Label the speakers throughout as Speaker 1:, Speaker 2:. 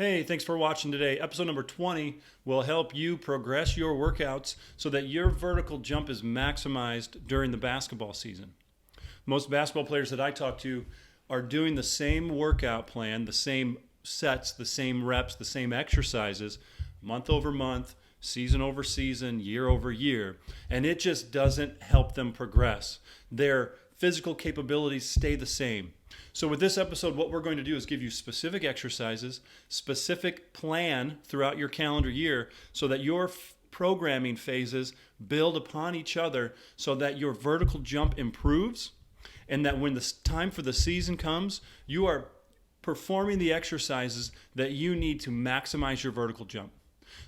Speaker 1: Hey, thanks for watching today. Episode number 20 will help you progress your workouts so that your vertical jump is maximized during the basketball season. Most basketball players that I talk to are doing the same workout plan, the same sets, the same reps, the same exercises, month over month, season over season, year over year, and it just doesn't help them progress. Their physical capabilities stay the same. So with this episode, what we're going to do is give you specific exercises, specific plan throughout your calendar year so that your programming phases build upon each other so that your vertical jump improves and that when the time for the season comes, you are performing the exercises that you need to maximize your vertical jump.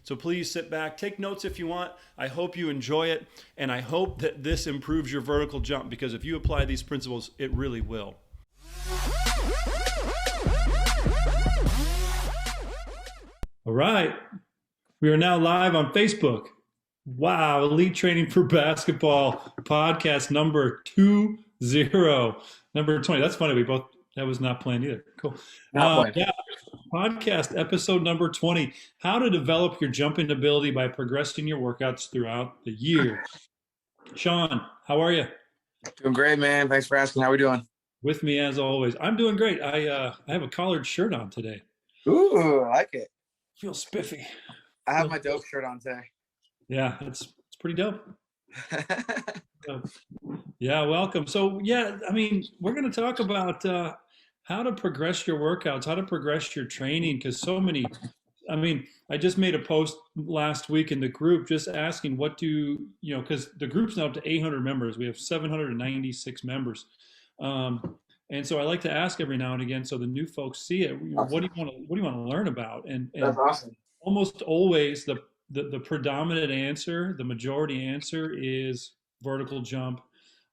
Speaker 1: So please sit back, take notes if you want. I hope you enjoy it, and I hope that this improves your vertical jump because if you apply these principles, it really will. All right, we are now live on Facebook. Wow, Elite Training for Basketball podcast number 20. Number 20. That's funny. That was not planned either. Cool.
Speaker 2: Not playing.
Speaker 1: Yeah, podcast episode number 20. How to develop your jumping ability by progressing your workouts throughout the year. Sean, how are you?
Speaker 2: Doing great, man. Thanks for asking. How we doing?
Speaker 1: With me as always. I'm doing great. I have a collared shirt on today.
Speaker 2: Ooh, I like it.
Speaker 1: Feels spiffy.
Speaker 2: I have my dope shirt on today.
Speaker 1: Yeah, it's pretty dope. Yeah, welcome. So yeah, I mean, we're going to talk about how to progress your workouts, how to progress your training, because I just made a post last week in the group just asking because the group's now up to 800 members. We have 796 members. And so I like to ask every now and again so the new folks see it. What do you want to learn about? And
Speaker 2: That's awesome.
Speaker 1: almost always the predominant answer, the majority answer is vertical jump.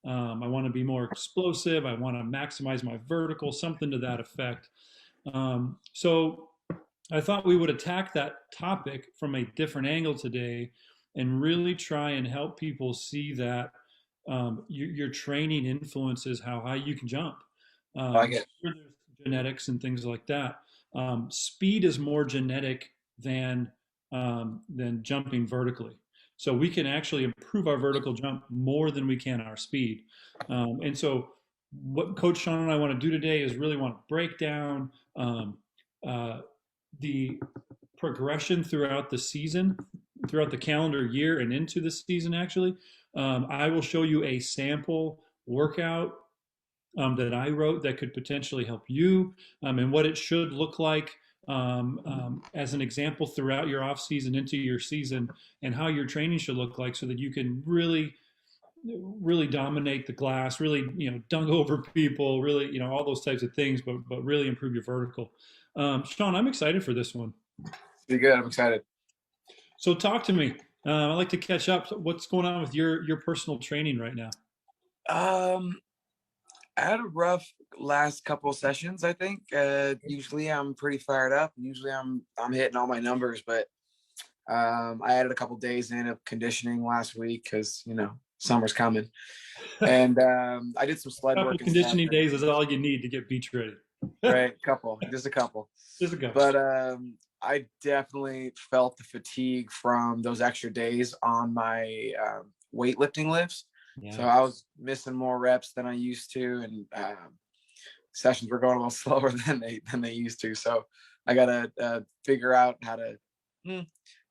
Speaker 1: I want to be more explosive. I want to maximize my vertical, something to that effect. So I thought we would attack that topic from a different angle today and really try and help people see that your training influences how high you can jump.
Speaker 2: I like it.
Speaker 1: There's genetics and things like that. Speed is more genetic than jumping vertically. So we can actually improve our vertical jump more than we can our speed. And so what Coach Sean and I want to do today is really want to break down the progression throughout the season, throughout the calendar year and into the season actually. I will show you a sample workout that I wrote that could potentially help you and what it should look like as an example throughout your off season into your season and how your training should look like so that you can really dominate the glass, really, dunk over people, really, all those types of things, but really improve your vertical. Sean, I'm excited for this one.
Speaker 2: Pretty good. I'm excited.
Speaker 1: So talk to me. I'd like to catch up. What's going on with your personal training right now?
Speaker 2: I had a rough last couple sessions, I think. Usually I'm pretty fired up. Usually I'm hitting all my numbers, but I added a couple days in of conditioning last week because, summer's coming. And I did some sled work.
Speaker 1: Conditioning days is all you need to get beach ready.
Speaker 2: Right, just a couple. But I definitely felt the fatigue from those extra days on my weightlifting lifts. Yeah. So I was missing more reps than I used to, and sessions were going a little slower than they used to. So I gotta figure out how to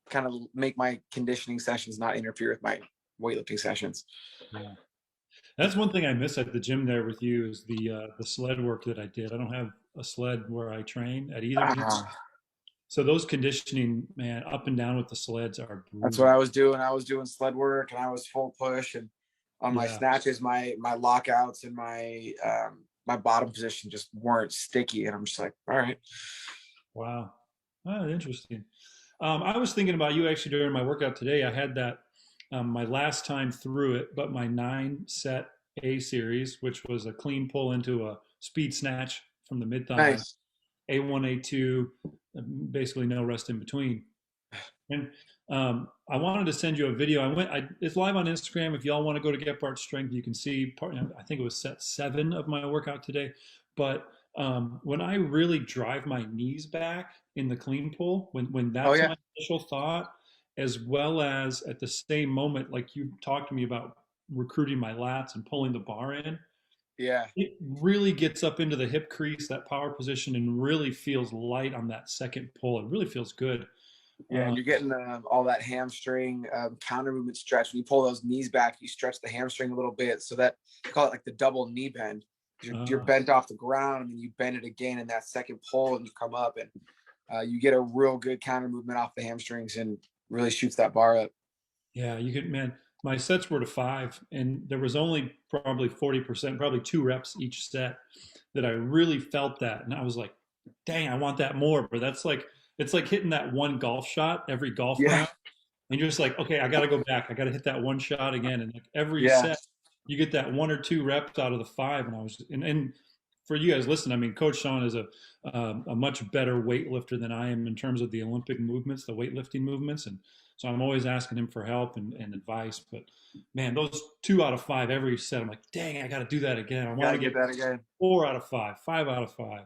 Speaker 2: kind of make my conditioning sessions not interfere with my weightlifting sessions.
Speaker 1: Yeah. That's one thing I miss at the gym there with you is the sled work that I did. I don't have a sled where I train at either gym. So those conditioning, man, up and down with the sleds are brutal.
Speaker 2: That's what I was doing. I was doing sled work and I was full push, and on my snatches, my lockouts and my bottom position just weren't sticky. And I'm just like, all right.
Speaker 1: Wow. Oh, interesting. I was thinking about you actually during my workout today. I had that my last time through it, but my 9-set A series, which was a clean pull into a speed snatch from the mid thigh,
Speaker 2: nice.
Speaker 1: A1, A2, basically no rest in between. And I wanted to send you a video. It's live on Instagram. If y'all want to go to Get Bart Strength, you can see I think it was set 7 of my workout today. But When I really drive my knees back in the clean pull, when
Speaker 2: Oh
Speaker 1: that's
Speaker 2: yeah,
Speaker 1: my initial thought, as well as at the same moment, like you talked to me about recruiting my lats and pulling the bar in,
Speaker 2: yeah,
Speaker 1: it really gets up into the hip crease, that power position, and really feels light on that second pull. It really feels good.
Speaker 2: yeah.
Speaker 1: Uh,
Speaker 2: And you're getting all that hamstring counter movement stretch. When you pull those knees back, you stretch the hamstring a little bit, so that they call it like the double knee bend. You're
Speaker 1: uh,
Speaker 2: bent off the ground, and then you bend it again in that second pull, and you come up, and you get a real good counter movement off the hamstrings, and really shoots that bar up.
Speaker 1: yeah, you could, man. My sets were to five, and there was only probably 40%, probably 2 reps each set that I really felt that, and I was like, "Dang, I want that more." But that's like it's like hitting that one golf shot every golf
Speaker 2: Yeah,
Speaker 1: round, and you're just like, "Okay, I got to go back. I got to hit that one shot again." And like every
Speaker 2: yeah,
Speaker 1: set, you get that 1 or 2 reps out of the five, and I was and for you guys listen, I mean, Coach Sean is a much better weightlifter than I am in terms of the Olympic movements, the weightlifting movements, and so I'm always asking him for help and advice. But man, those 2 out of 5 every set, I'm like, dang, I got to do that again. I want
Speaker 2: gotta
Speaker 1: to
Speaker 2: get
Speaker 1: get
Speaker 2: that again.
Speaker 1: 4 out of 5, 5 out of 5.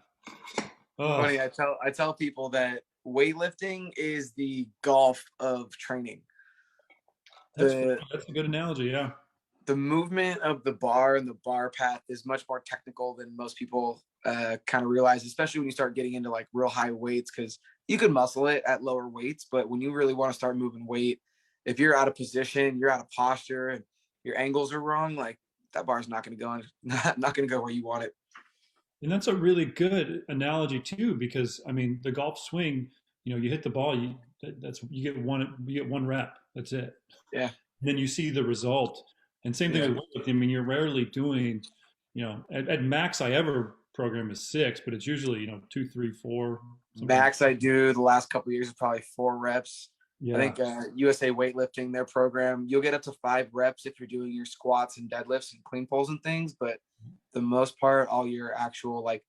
Speaker 1: Oh,
Speaker 2: Funny, I tell people that weightlifting is the golf of training.
Speaker 1: that's
Speaker 2: The
Speaker 1: that's a good analogy. Yeah.
Speaker 2: the movement of the bar and the bar path is much more technical than most people kind of realize, especially when you start getting into like real high weights, because you can muscle it at lower weights, but when you really want to start moving weight, if you're out of position, you're out of posture, and your angles are wrong, like that bar is not going to go not going to go where you want it.
Speaker 1: And that's a really good analogy too, because I mean, the golf swing, you hit the ball, that's you get 1 rep. That's it.
Speaker 2: Yeah,
Speaker 1: And then you see the result. And same thing
Speaker 2: yeah.
Speaker 1: with weightlifting. I mean, you're rarely doing, at max I ever program is 6, but it's usually 2, 3, 4, sometimes.
Speaker 2: Max I do the last couple of years is probably 4 reps. I
Speaker 1: Yeah,
Speaker 2: think USA weightlifting, their program, you'll get up to 5 reps if you're doing your squats and deadlifts and clean pulls and things. But the most part, all your actual like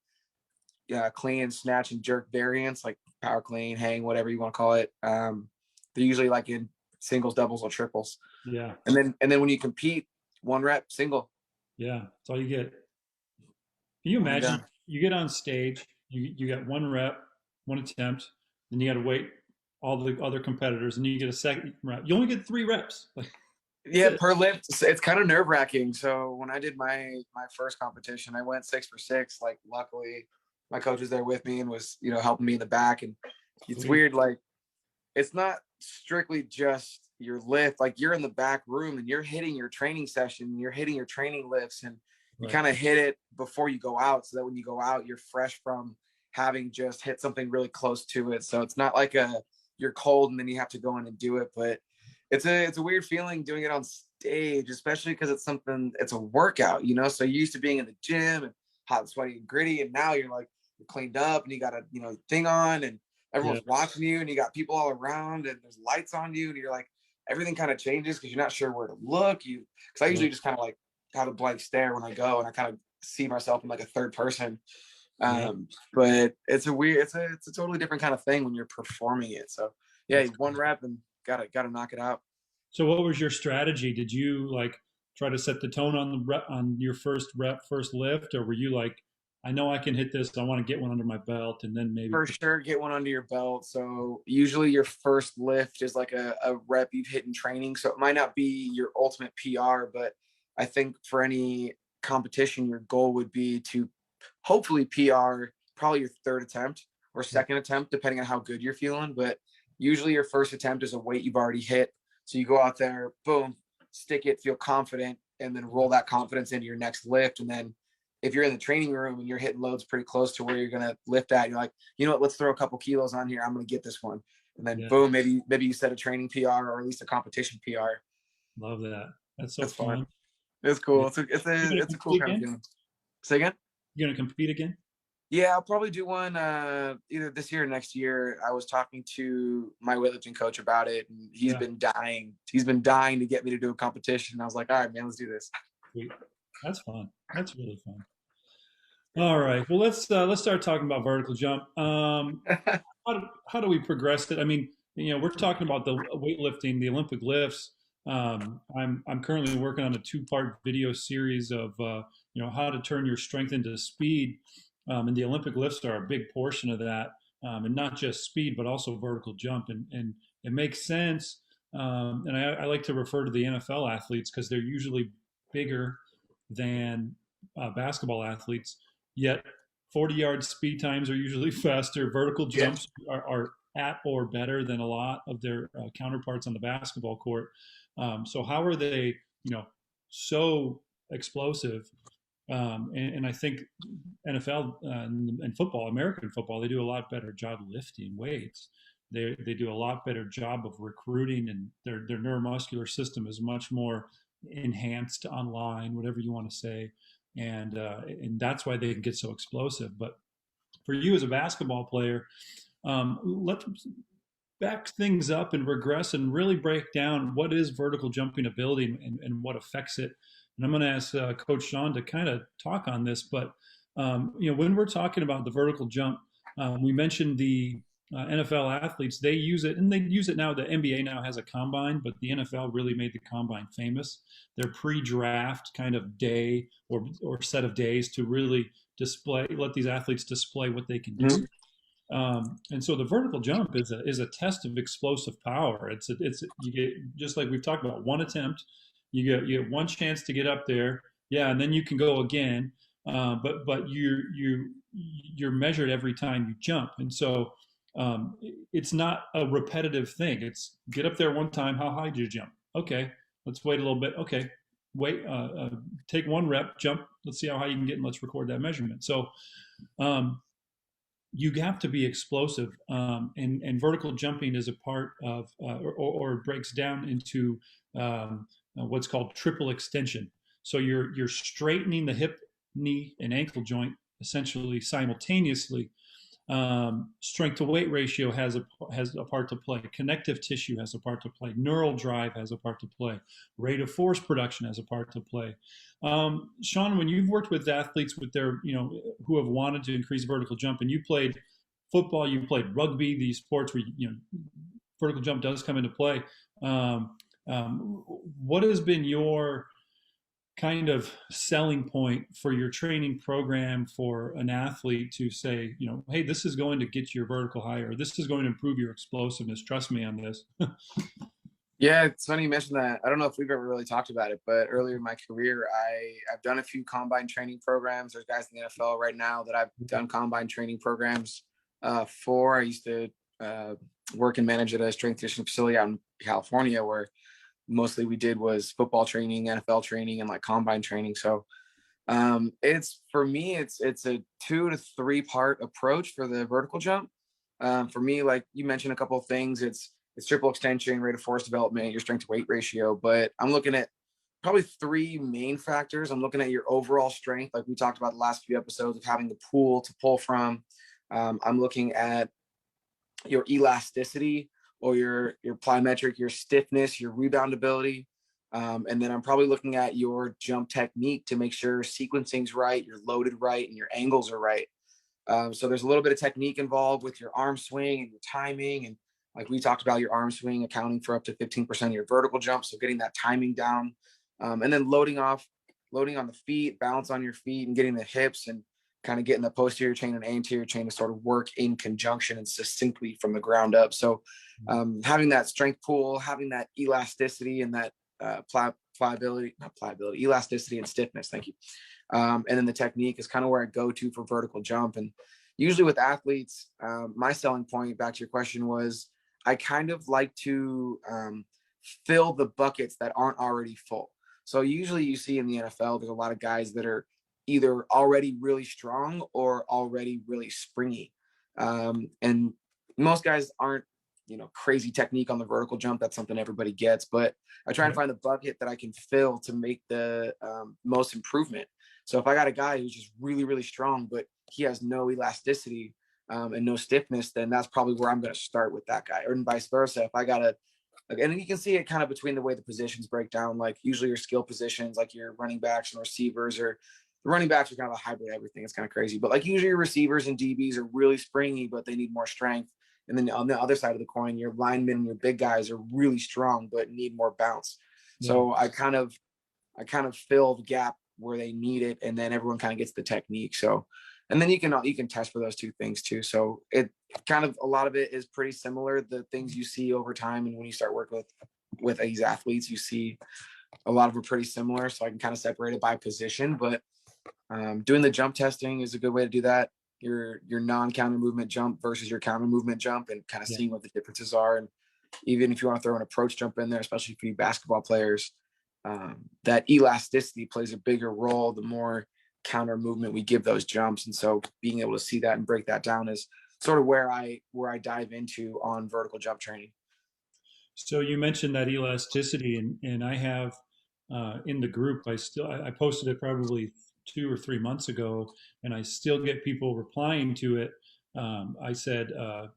Speaker 2: clean, snatch, and jerk variants, like power clean, hang, whatever you want to call it, they're usually like in singles, doubles, or triples.
Speaker 1: yeah,
Speaker 2: And then when you compete, 1 rep single,
Speaker 1: yeah. That's all you get. Can you
Speaker 2: one and
Speaker 1: imagine
Speaker 2: done.
Speaker 1: you get on stage, you got 1 rep, 1 attempt, then you got to wait all the other competitors, and you get a second rep. You only get 3 reps. Like that's
Speaker 2: Yeah,
Speaker 1: it.
Speaker 2: per lift, it's kind of nerve wracking. So when I did my first competition, I went 6 for 6. Like luckily, my coach was there with me and was helping me in the back. And it's
Speaker 1: Sweet.
Speaker 2: weird, like it's not strictly just your lift. Like you're in the back room and you're hitting your training session, you're hitting your training lifts, and you
Speaker 1: Right.
Speaker 2: kind of hit it before you go out, so that when you go out, you're fresh from having just hit something really close to it. So it's not like you're cold and then you have to go in and do it, but it's a weird feeling doing it on stage, especially because it's a workout, So you're used to being in the gym and hot and sweaty and gritty, and now you're cleaned up and you got a thing on, and
Speaker 1: Yeah.
Speaker 2: everyone's watching you, and you got people all around, and there's lights on you, and you're like, everything kind of changes because you're not sure where to look. Because I
Speaker 1: Right.
Speaker 2: usually just kind of like have a blank stare when I go, and I kind of see myself in like a third person.
Speaker 1: Yeah.
Speaker 2: But it's a totally different kind of thing when you're performing it. So yeah,
Speaker 1: That's
Speaker 2: 1 rep and gotta knock it out.
Speaker 1: So what was your strategy? Did you like try to set the tone on on your first rep, first lift, or were you like, I know I can hit this, I want to get one under my belt, and then maybe
Speaker 2: For sure, get one under your belt. So usually your first lift is like a rep you've hit in training. So it might not be your ultimate PR, but I think for any competition, your goal would be to hopefully PR probably your third attempt or second attempt, depending on how good you're feeling. But usually your first attempt is a weight you've already hit. So you go out there, boom, stick it, feel confident, and then roll that confidence into your next lift. And then if you're in the training room and you're hitting loads pretty close to where you're going to lift at, you're like, you know what, let's throw a couple kilos on here. I'm going to get this one. And then
Speaker 1: yeah,
Speaker 2: boom, maybe you set a training PR or at least a competition PR.
Speaker 1: love that. That's so
Speaker 2: That's fun.
Speaker 1: fun.
Speaker 2: It's
Speaker 1: Yeah.
Speaker 2: cool.
Speaker 1: You gonna
Speaker 2: It's a cool
Speaker 1: compete
Speaker 2: kind of
Speaker 1: again?
Speaker 2: feeling. Say again?
Speaker 1: You gonna compete again?
Speaker 2: Yeah, I'll probably do one either this year or next year. I was talking to my weightlifting coach about it, and he's
Speaker 1: Yeah.
Speaker 2: been dying. He's been dying to get me to do a competition. I was like, all right, man, let's do this.
Speaker 1: Sweet. That's fun. That's really fun. All right. Well, let's start talking about vertical jump. How do we progress it? I mean, we're talking about the weightlifting, the Olympic lifts. I'm currently working on a 2-part video series of how to turn your strength into speed. and the Olympic lifts are a big portion of that, and not just speed, but also vertical jump. And it makes sense. And I like to refer to the NFL athletes because they're usually bigger than basketball athletes, yet 40-yard speed times are usually faster. Vertical
Speaker 2: Yeah.
Speaker 1: jumps are at or better than a lot of their counterparts on the basketball court. So how are they, so explosive? And I think NFL and football, American football, they do a lot better job lifting weights. They do a lot better job of recruiting, and their neuromuscular system is much more enhanced online, whatever you want to say, and that's why they can get so explosive. But for you as a basketball player, let's back things up and regress and really break down what is vertical jumping ability and what affects it. And I'm going to ask Coach Sean to kind of talk on this. But when we're talking about the vertical jump, we mentioned the NFL athletes. They use it, and they use it now. The NBA now has a combine, but the NFL really made the combine famous. Their pre-draft kind of day or set of days to really let these athletes display what they can do.
Speaker 2: Mm-hmm.
Speaker 1: And so the vertical jump is a test of explosive power. You get, just like we've talked about, one attempt, you get one chance to get up there, yeah, and then you can go again. But you're measured every time you jump, and so it's not a repetitive thing. It's get up there one time. How high did you jump? Okay, let's wait a little bit. Okay, wait, take one rep, jump. Let's see how high you can get, and let's record that measurement. So. You have to be explosive, and vertical jumping is a part of, or breaks down into what's called triple extension. So you're straightening the hip, knee, and ankle joint essentially simultaneously. Strength to weight ratio has a part to play. Connective tissue has a part to play. Neural drive has a part to play. Rate of force production has a part to play. Sean, when you've worked with athletes with their, who have wanted to increase vertical jump, and you played football, you played rugby, these sports where vertical jump does come into play. What has been your kind of selling point for your training program for an athlete to say, hey, this is going to get your vertical higher, this is going to improve your explosiveness, trust me on this?
Speaker 2: Yeah, it's funny you mentioned that. I don't know if we've ever really talked about it, but earlier in my career, I've done a few combine training programs. There's guys in the NFL right now that I've done combine training programs for. I used to work and manage at a strength conditioning facility out in California, where mostly we did was football training, NFL training, and like combine training. So it's, for me, it's a 2 to 3 part approach for the vertical jump. For me, like you mentioned a couple of things, it's triple extension, rate of force development, your strength to weight ratio. But I'm looking at probably 3 main factors. I'm looking at your overall strength, like we talked about the last few episodes of having the pool to pull from. I'm looking at your elasticity, or your plyometric, your stiffness, your rebound ability. And then I'm probably looking at your jump technique to make sure sequencing's right, you're loaded right, and your angles are right. So there's a little bit of technique involved with your arm swing and your timing. And like we talked about, your arm swing accounting for up to 15% of your vertical jump. So getting that timing down, and then loading on the feet, balance on your feet, and getting the hips and kind of getting the posterior chain and anterior chain to sort of work in conjunction and succinctly from the ground up. So having that strength pool, having that elasticity and that elasticity and stiffness. Thank you. And then the technique is kind of where I go to for vertical jump. And usually with athletes, my selling point, back to your question, was I kind of like to fill the buckets that aren't already full. So usually you see in the NFL, there's a lot of guys that are either already really strong or already really springy. And most guys aren't, crazy technique on the vertical jump. That's something everybody gets, but I try and find the bucket that I can fill to make the most improvement. So if I got a guy who's just really, really strong, but he has no elasticity and no stiffness, then that's probably where I'm going to start with that guy, or vice versa. If I got and you can see it kind of between the way the positions break down, like usually your skill positions, like your running backs and receivers, or the running backs are kind of a hybrid of everything. It's kind of crazy, but like usually your receivers and DBs are really springy, but they need more strength. And then on the other side of the coin, your linemen and your big guys are really strong, but need more bounce. Yeah. So I kind of fill the gap where they need it. And then everyone kind of gets the technique. So And then you can test for those two things too. So it kind of, a lot of it is pretty similar. The things you see over time, and when you start working with these athletes, you see a lot of them pretty similar. So I can kind of separate it by position. But doing the jump testing is a good way to do that. Your non-counter movement jump versus your counter movement jump, and kind of seeing what the differences are. And even if you want to throw an approach jump in there, especially for you basketball players, that elasticity plays a bigger role the more counter movement we give those jumps. And so being able to see that and break that down is sort of where I dive into on vertical jump training.
Speaker 1: So you mentioned that elasticity, and I have in the group, I posted it probably 2 or 3 months ago, and I still get people replying to it. I said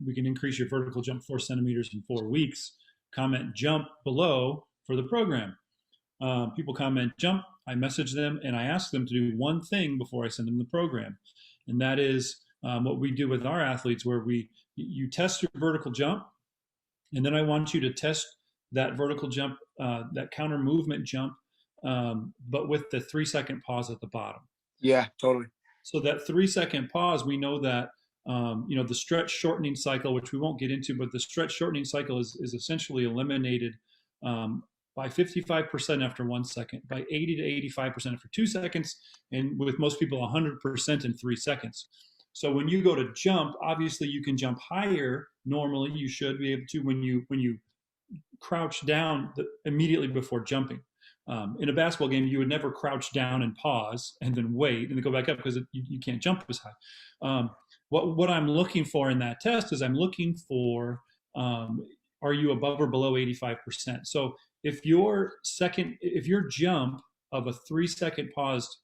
Speaker 1: we can increase your vertical jump 4 centimeters in 4 weeks. Comment jump below for the program. People comment jump. I message them and I ask them to do one thing before I send them the program, and that is what we do with our athletes, where you test your vertical jump, and then I want you to test that vertical jump, that counter movement jump, but with the 3 second pause at the bottom.
Speaker 2: Yeah, totally.
Speaker 1: So that 3 second pause, we know that the stretch shortening cycle, which we won't get into, but the stretch shortening cycle is essentially eliminated by 55% after 1 second, by 80 to 85% after 2 seconds, and with most people 100% in 3 seconds. So when you go to jump, obviously you can jump higher. Normally, you should be able to when you crouch down immediately before jumping. In a basketball game, you would never crouch down and pause and then wait and then go back up because you can't jump as high. What I'm looking for in that test is I'm looking for are you above or below 85%? So if your jump of a 3 second paused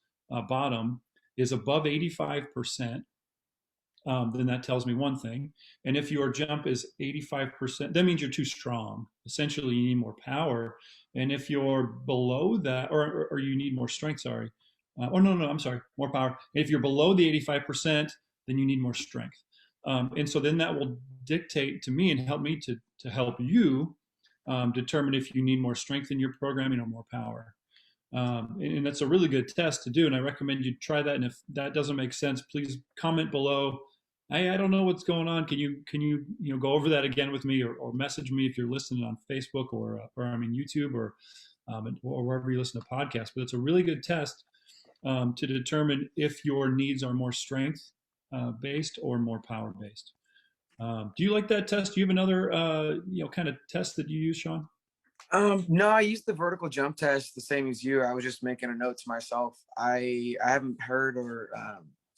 Speaker 1: bottom is above 85%, then that tells me one thing. And if your jump is 85%, that means you're too strong. Essentially, you need more power. And if you're below that, or you need more strength, sorry. I'm sorry, more power. And if you're below the 85%, then you need more strength. And so then that will dictate to me and help me to help you determine if you need more strength in your programming or more power. And that's a really good test to do, and I recommend you try that. And if that doesn't make sense, please comment below. I don't know what's going on. Can you go over that again with me, or message me if you're listening on Facebook or YouTube or wherever you listen to podcasts. But it's a really good test to determine if your needs are more strength based or more power based. Do you like that test? Do you have another kind of test that you use, Sean?
Speaker 2: No, I used the vertical jump test the same as you. I was just making a note to myself. I haven't heard or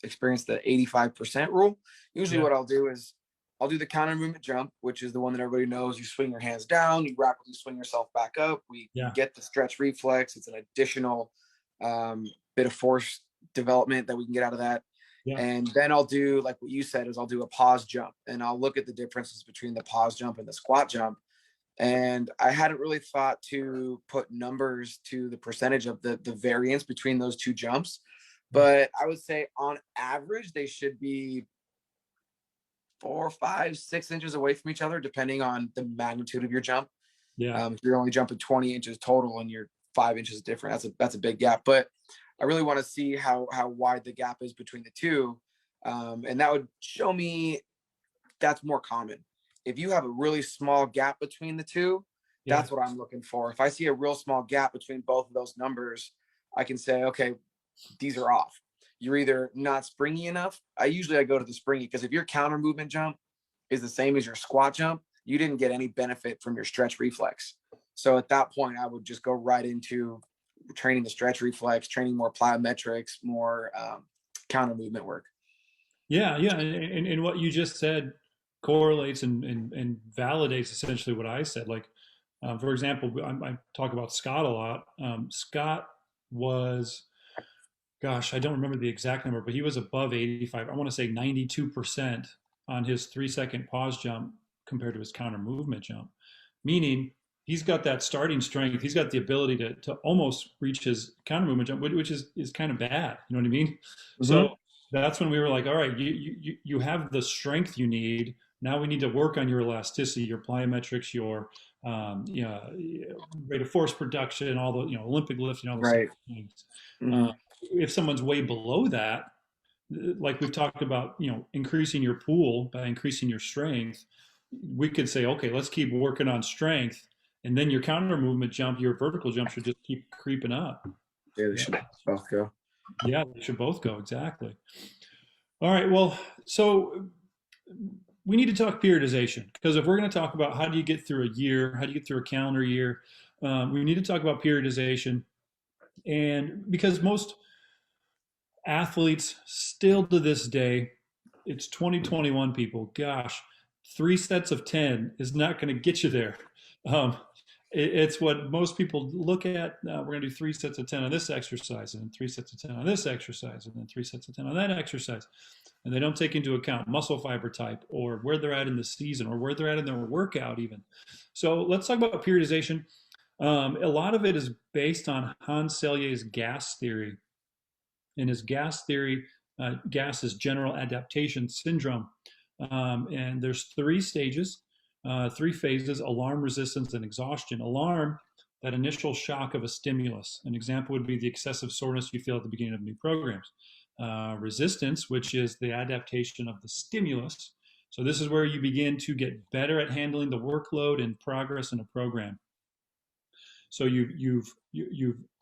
Speaker 2: experienced the 85% rule. Usually what I'll do is I'll do the counter movement jump, which is the one that everybody knows. You swing your hands down, you rapidly swing yourself back up. We get the stretch reflex. It's an additional bit of force development that we can get out of that. Yeah. And then I'll do, like what you said, is I'll do a pause jump, and I'll look at the differences between the pause jump and the squat jump. And I hadn't really thought to put numbers to the percentage of the variance between those two jumps. But I would say on average, they should be 4, 5, 6 inches away from each other, depending on the magnitude of your jump. Yeah. If you're only jumping 20 inches total and you're 5 inches different, that's a big gap. But I really want to see how wide the gap is between the two. And that would show me that's more common. If you have a really small gap between the two, that's what I'm looking for. If I see a real small gap between both of those numbers, I can say, okay, these are off. You're either not springy enough. I go to the springy, because if your counter movement jump is the same as your squat jump, you didn't get any benefit from your stretch reflex. So at that point, I would just go right into training the stretch reflex, training more plyometrics, more counter movement work.
Speaker 1: Yeah. And what you just said correlates and validates essentially what I said. Like, for example, I talk about Scott a lot. Scott was, gosh, I don't remember the exact number, but he was above 85. I want to say 92% on his 3 second pause jump compared to his counter movement jump, meaning he's got that starting strength. He's got the ability to almost reach his counter movement jump, which is kind of bad. You know what I mean? Mm-hmm. So that's when we were like, all right, you have the strength you need. Now we need to work on your elasticity, your plyometrics, your rate of force production, all the Olympic lifting, all those things. Mm-hmm. If someone's way below that, like we've talked about, increasing your pool by increasing your strength. We could say, okay, let's keep working on strength, and then your counter movement jump, your vertical jump should just keep creeping up.
Speaker 2: Yeah, they should both go.
Speaker 1: Yeah, they should both go, exactly. All right, well, so we need to talk periodization, because if we're going to talk about how do you get through a year, how do you get through a calendar year, we need to talk about periodization. And because most athletes still to this day, it's 2021, people, gosh, 3 sets of 10 is not going to get you there. Um, it's what most people look at. We're going to do 3 sets of 10 on this exercise, and then 3 sets of 10 on this exercise, and then 3 sets of 10 on that exercise. And they don't take into account muscle fiber type, or where they're at in the season, or where they're at in their workout even. So let's talk about periodization. A lot of it is based on Hans Selye's gas theory. In his gas theory, gas is general adaptation syndrome. And there's 3 stages, 3 phases: alarm, resistance, and exhaustion. Alarm, that initial shock of a stimulus. An example would be the excessive soreness you feel at the beginning of new programs. Resistance, which is the adaptation of the stimulus. So this is where you begin to get better at handling the workload and progress in a program. So you've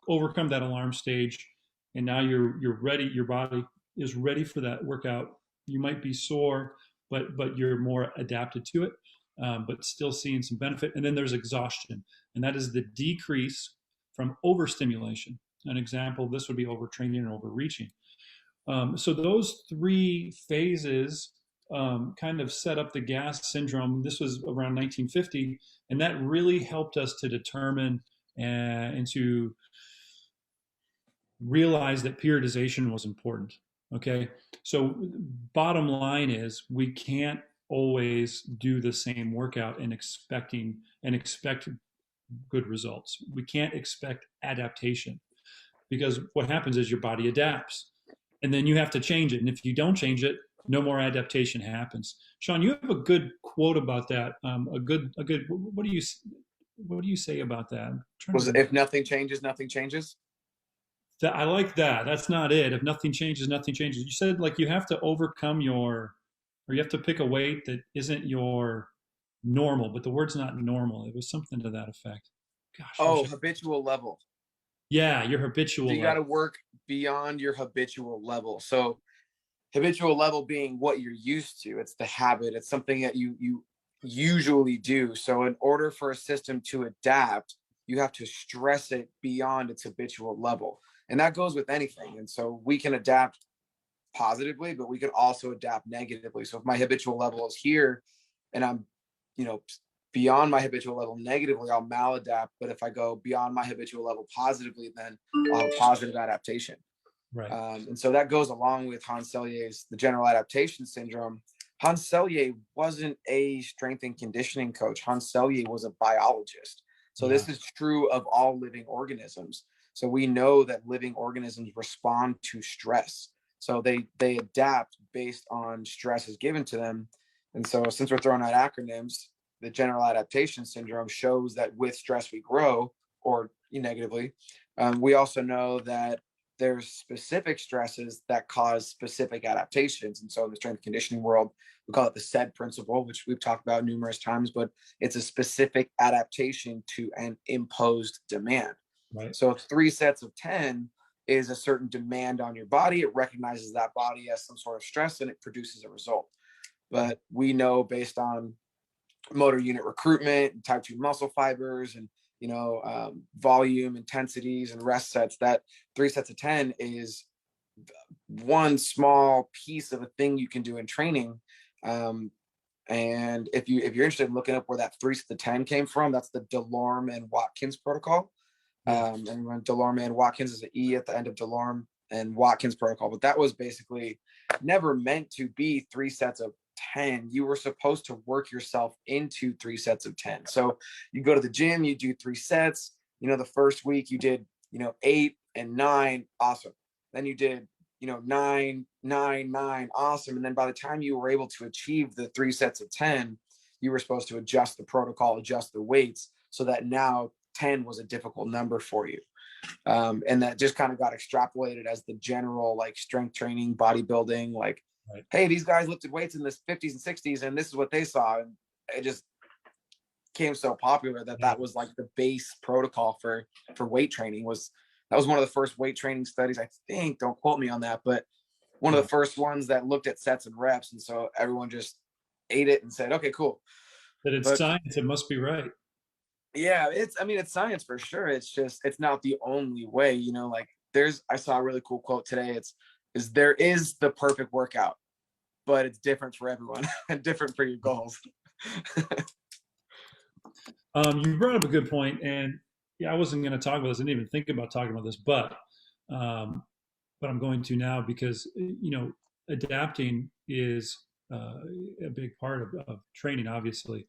Speaker 1: overcome that alarm stage, and now you're ready. Your body is ready for that workout. You might be sore, but you're more adapted to it, but still seeing some benefit. And then there's exhaustion, and that is the decrease from overstimulation. An example, this would be overtraining and overreaching. So those 3 phases kind of set up the gas syndrome. This was around 1950, and that really helped us to determine and to realize that periodization was important. Okay, so bottom line is we can't always do the same workout and expect good results. We can't expect adaptation, because what happens is your body adapts, and then you have to change it. And if you don't change it, no more adaptation happens. Sean, you have a good quote about that. What do you say about that?
Speaker 2: Was it, if nothing changes, nothing changes?
Speaker 1: I like that. That's not it. If nothing changes, nothing changes. You said like you have to overcome or you have to pick a weight that isn't your normal, but the word's not normal. It was something to that effect. Gosh.
Speaker 2: Oh, habitual level.
Speaker 1: Yeah, your habitual
Speaker 2: So you got to work beyond your habitual level. So habitual level being what you're used to. It's the habit. It's something that you usually do. So in order for a system to adapt, you have to stress it beyond its habitual level. And that goes with anything. And so we can adapt positively, but we can also adapt negatively. So if my habitual level is here and I'm, beyond my habitual level negatively, I'll maladapt. But if I go beyond my habitual level positively, then I'll have positive adaptation.
Speaker 1: Right.
Speaker 2: And so that goes along with Hans Selye's the general adaptation syndrome. Hans Selye wasn't a strength and conditioning coach. Hans Selye was a biologist. So this is true of all living organisms. So we know that living organisms respond to stress. So they adapt based on stress is given to them. And so since we're throwing out acronyms, the general adaptation syndrome shows that with stress we grow, or negatively. We also know that there's specific stresses that cause specific adaptations. And so in the strength conditioning world, we call it the SAID principle, which we've talked about numerous times, but it's a specific adaptation to an imposed demand.
Speaker 1: Right.
Speaker 2: So 3 sets of 10 is a certain demand on your body. It recognizes that body as some sort of stress and it produces a result. But we know based on motor unit recruitment and type 2 muscle fibers and volume, intensities, and rest sets, that 3 sets of 10 is one small piece of a thing you can do in training. And if you're interested in looking up where that 3 sets of 10 came from, that's the Delorme and Watkins protocol. And when Delorme and Watkins is an E at the end of Delorme and Watkins protocol, but that was basically never meant to be 3 sets of 10. You were supposed to work yourself into 3 sets of 10. So you go to the gym, you do 3 sets. The first week you did 8 and 9, awesome. Then you did 9, 9, 9, awesome. And then by the time you were able to achieve the 3 sets of 10, you were supposed to adjust the protocol, adjust the weights, so that now 10 was a difficult number for you. And that just kind of got extrapolated as the general like strength training, bodybuilding, like,
Speaker 1: Right.
Speaker 2: hey, these guys lifted weights in the 50s and 60s, and this is what they saw. And it just became so popular that was like the base protocol for weight training. That was one of the first weight training studies, I think, don't quote me on that, but one of the first ones that looked at sets and reps. And so everyone just ate it and said, okay, cool.
Speaker 1: That it's science, it must be right.
Speaker 2: Yeah, it's science for sure. It's not the only way, you know, like I saw a really cool quote today. There is the perfect workout, but it's different for everyone and different for your goals.
Speaker 1: You brought up a good point, and I wasn't going to talk about this. I didn't even think about talking about this, but I'm going to now because adapting is a big part of training, obviously.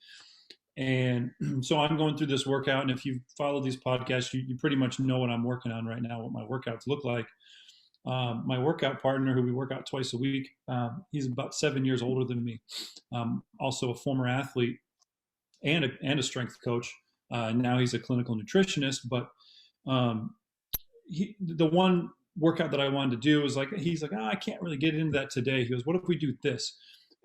Speaker 1: And so I'm going through this workout, and if you follow these podcasts, you pretty much know what I'm working on right now, what my workouts look like. My workout partner, who we work out twice a week, he's about 7 years older than me. Also a former athlete and a strength coach. Now he's a clinical nutritionist, but the one workout that I wanted to do was he's like, I can't really get into that today. He goes, what if we do this?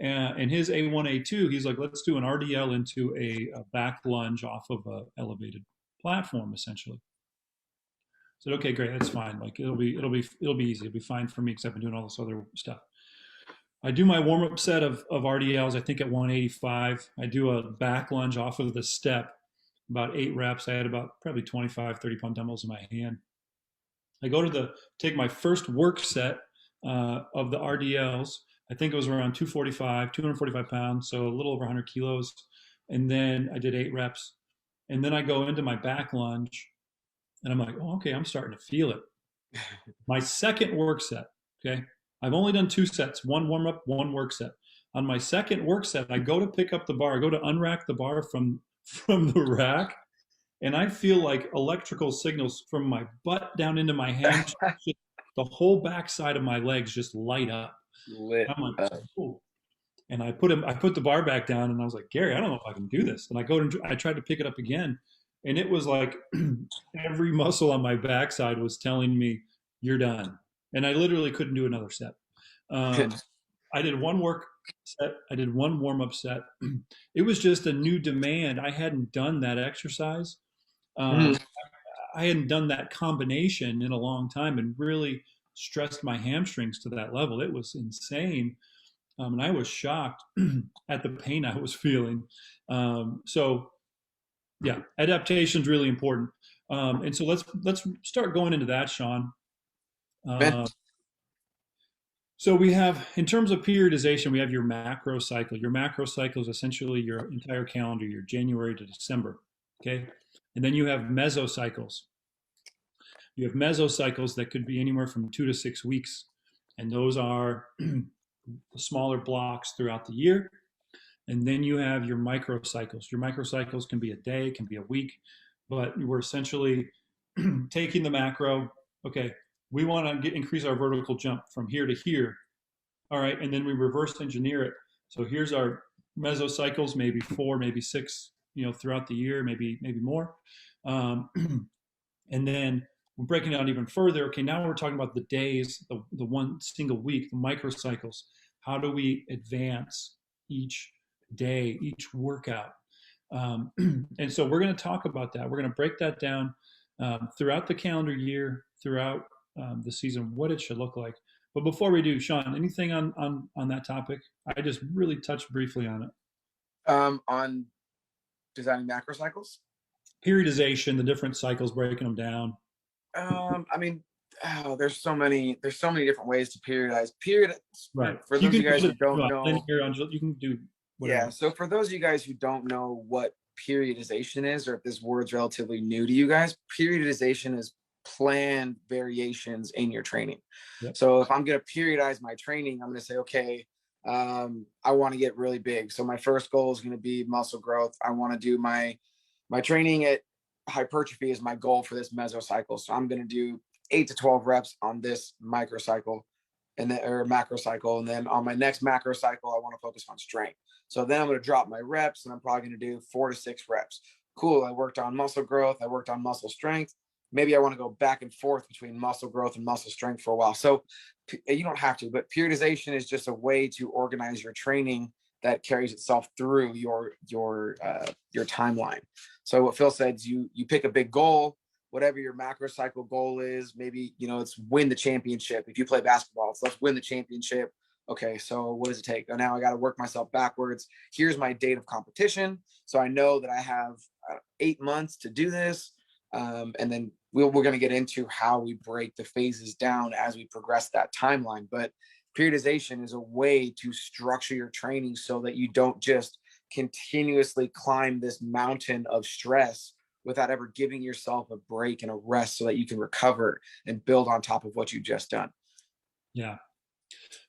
Speaker 1: And his A1, A2, he's like, let's do an RDL into a back lunge off of a elevated platform, essentially. I said, okay, great, that's fine. Like it'll be easy. It'll be fine for me because I've been doing all this other stuff. I do my warm up set of RDLs, I think at 185. I do a back lunge off of the step, about 8 reps. I had about probably 25, 30 pound dumbbells in my hand. I go to take my first work set of the RDLs. I think it was around 245 pounds, so a little over 100 kilos. And then I did 8 reps. And then I go into my back lunge, and I'm like, oh, okay, I'm starting to feel it. My second work set, okay, I've only done 2 sets, 1 warm up, 1 work set. On my second work set, I go to pick up the bar, I go to unrack the bar from the rack, and I feel like electrical signals from my butt down into my hands. The whole backside of my legs just light up. I'm like, oh. And I put the bar back down, and I was like, Gary, I don't know if I can do this. And I tried to pick it up again, and it was like every muscle on my backside was telling me, you're done. And I literally couldn't do another set. I did 1 work set. I did 1 warm up set. It was just a new demand. I hadn't done that exercise. I hadn't done that combination in a long time, and really stressed my hamstrings to that level. It was insane. And I was shocked at the pain I was feeling. So yeah, adaptation is really important. And so let's start going into that, Sean. So we have, in terms of periodization, we have your macro cycle. Your macro cycle is essentially your entire calendar year, January to December. Okay. And then you have mesocycles. You have mesocycles that could be anywhere from 2 to 6 weeks. And those are smaller blocks throughout the year. And then you have your microcycles. Your microcycles can be a day, can be a week, but we're essentially taking the macro. Okay, we want to increase our vertical jump from here to here. All right, and then we reverse engineer it. So here's our mesocycles, maybe 4, maybe 6, throughout the year, maybe more. And then we're breaking it out even further. Okay, now we're talking about the days, the one single week, the microcycles. How do we advance each day, each workout? And so we're going to talk about that. We're going to break that down throughout the calendar year, throughout the season, what it should look like. But before we do, Sean, anything on that topic? I just really touched briefly on it.
Speaker 2: On designing macro cycles?
Speaker 1: Periodization, the different cycles, breaking them down.
Speaker 2: I mean, there's so many different ways to periodize.
Speaker 1: Right.
Speaker 2: For those of you guys who don't know,
Speaker 1: you can do whatever.
Speaker 2: Yeah. So for those of you guys who don't know what periodization is, or if this word's relatively new to you guys, periodization is planned variations in your training. Yep. So if I'm going to periodize my training, I'm going to say, okay, I want to get really big. So my first goal is going to be muscle growth. I want to do my training at hypertrophy is my goal for this mesocycle. So I'm going to do 8 to 12 reps on this microcycle or macro cycle. And then on my next macro cycle, I want to focus on strength. So then I'm going to drop my reps, and I'm probably going to do 4 to 6 reps. Cool. I worked on muscle growth. I worked on muscle strength. maybe I want to go back and forth between muscle growth and muscle strength for a while. So you don't have to, but periodization is just a way to organize your training that carries itself through your timeline. So what Phil said is you pick a big goal, whatever your macro cycle goal is. Maybe, it's win the championship. If you play basketball, it's let's win the championship. Okay, so what does it take? Oh, now I got to work myself backwards. Here's my date of competition. So I know that I have 8 months to do this. And then we're going to get into how we break the phases down as we progress that timeline. But periodization is a way to structure your training so that you don't just continuously climb this mountain of stress without ever giving yourself a break and a rest so that you can recover and build on top of what you've just done.
Speaker 1: Yeah.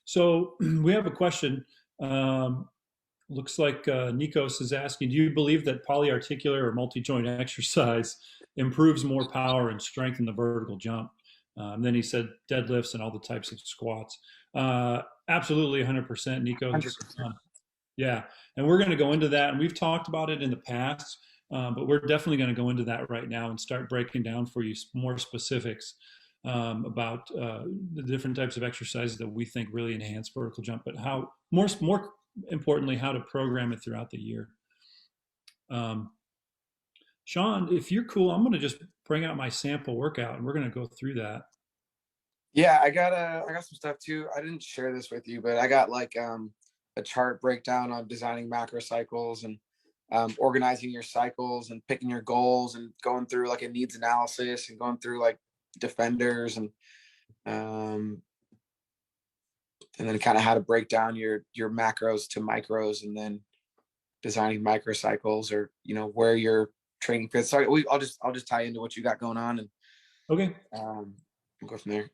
Speaker 1: So we have a question. Looks like Nikos is asking, do you believe that polyarticular or multi-joint exercise improves more power and strength in the vertical jump? And then he said deadlifts and all the types of squats. Absolutely 100%, Nikos.
Speaker 2: 100%.
Speaker 1: Yeah. And we're going to go into that. And we've talked about it in the past, but we're definitely going to go into that right now and start breaking down for you more specifics about the different types of exercises that we think really enhance vertical jump, but how more importantly, how to program it throughout the year. Sean, if you're cool, I'm going to just bring out my sample workout and we're going to go through that.
Speaker 2: Yeah, I got some stuff too. I didn't share this with you, but I got like a chart breakdown on designing macro cycles and organizing your cycles and picking your goals and going through like a needs analysis and going through like defenders and then kind of how to break down your macros to micros and then designing microcycles or where your training fits. So I'll just tie into what you got going on and
Speaker 1: okay,
Speaker 2: we'll go from there.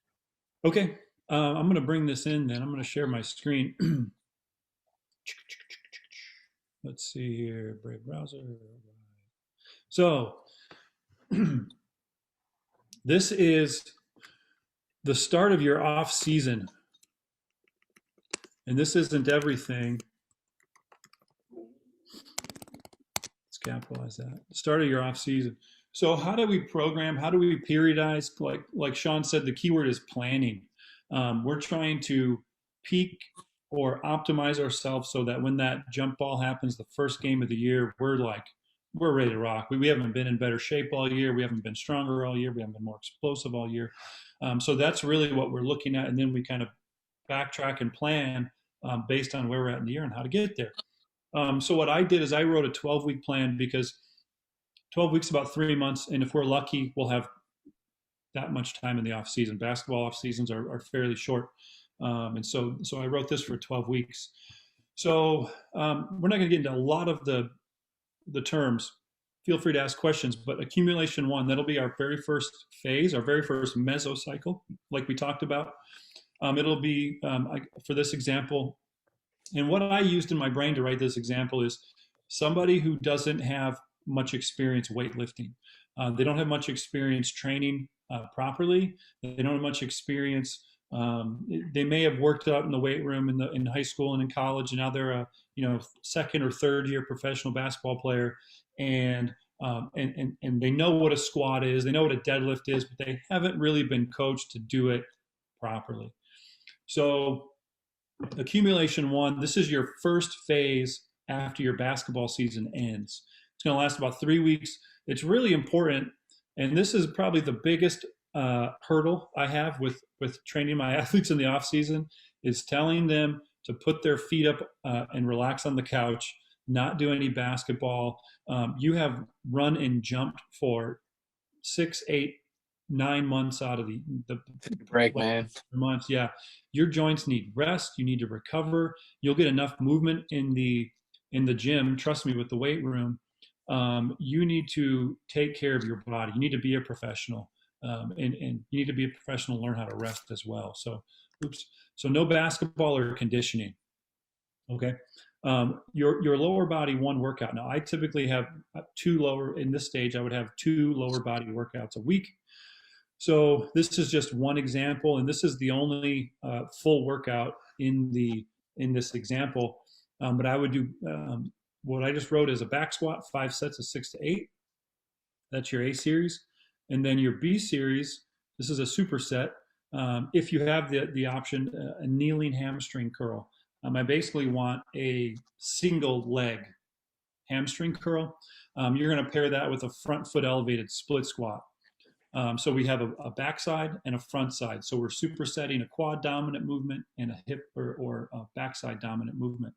Speaker 1: Okay, I'm going to bring this in then. I'm going to share my screen. Let's see here, Brave browser. So this is the start of your off season, and this isn't everything. Let's capitalize that. Start of your off season. So how do we program? How do we periodize? Like Sean said, the keyword is planning. We're trying to peak or optimize ourselves so that when that jump ball happens, the first game of the year, we're ready to rock. We haven't been in better shape all year. We haven't been stronger all year. We haven't been more explosive all year. So that's really what we're looking at, and then we kind of backtrack and plan based on where we're at in the year and how to get there. So what I did is I wrote a 12-week plan because 12 weeks, about 3 months, and if we're lucky, we'll have that much time in the off season. Basketball off seasons are fairly short, and so I wrote this for 12 weeks. So we're not going to get into a lot of the terms. Feel free to ask questions, but accumulation 1, that'll be our very first phase, our very first mesocycle, like we talked about. It'll be for this example, and what I used in my brain to write this example is somebody who doesn't have much experience weightlifting. They don't have much experience training properly. They don't have much experience. They may have worked out in the weight room in high school and in college, and now they're a second or third year professional basketball player, and they know what a squat is, they know what a deadlift is, but they haven't really been coached to do it properly. So accumulation 1, this is your first phase after your basketball season ends. It's going to last about 3 weeks. It's really important, and this is probably the biggest hurdle I have with training my athletes in the off season, is telling them to put their feet up and relax on the couch, not do any basketball. You have run and jumped for 6, 8, 9 months out of the
Speaker 2: break, man.
Speaker 1: Months. Yeah, your joints need rest. You need to recover. You'll get enough movement in the gym. Trust me, with the weight room, you need to take care of your body. You need to be a professional, and you need to be a professional. Learn how to rest as well. So, So no basketball or conditioning. Okay. Your lower body 1 workout. Now I typically have 2 lower in this stage. I would have 2 lower body workouts a week. So this is just one example, and this is the only full workout in this example. But I would do what I just wrote is a back squat, 5 sets of 6 to 8. That's your A series. And then your B series, this is a superset. If you have the option, a kneeling hamstring curl. I basically want a single leg hamstring curl. You're going to pair that with a front foot elevated split squat. So we have a backside and a front side. So we're supersetting a quad dominant movement and a hip or a backside dominant movement.